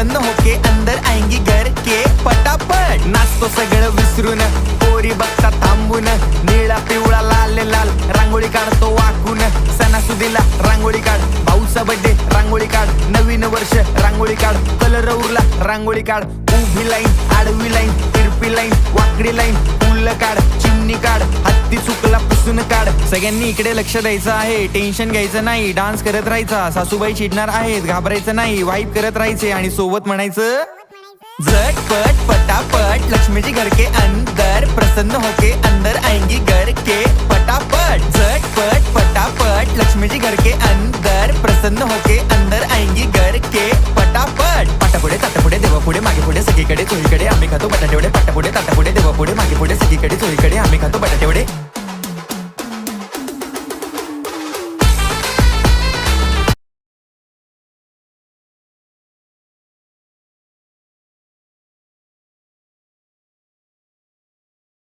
प्रसन्न okay अंदर आएंगी घर के पटापट। नाचतो सगळं विसरून, पोरी बघता थांबून, निळा पिवळा लाल लाल रांगोळी काढतो वाकून। सणासुदीला रांगोळी काढ, भाऊचा बर्थडे रांगोळी काढ, नवीन वर्ष रांगोळी काढ, कलर उरला रांगोळी काढ। उभी लाईन, आडवी लाईन, तिरपी लाईन, वाकडी लाईन, फुल काढ, चिमणी काढ, हत्ती चुकला पुसून काढ। सगळ्यांनी इकडे लक्ष द्यायचं आहे, टेन्शन घ्यायचं नाही, डान्स करत राहायचा। सासूबाई चिडणार आहेत, घाबरायचं नाही, वाईब करत राहायचे आणि सोबत म्हणायचं झटपट पटापट। लक्ष्मी जी घर के अंदर, प्रसन्न होके अंदर आएंगी घर के पटापट। झटपट पटापट, लक्ष्मी जी घर के अंदर, प्रसन्न होके अंदर आएंगी घर के पटापट। पाटापुढे ताटापुढे देवापुढे मागे पुढे सगळीकडे चोहीकडे आम्ही खातो बटाटेवडे। पाटापुढे ताटापुढे देवापुढे मागे पुढे सगळीकडे चोहीकडे आम्ही खातो बटाटेवडे।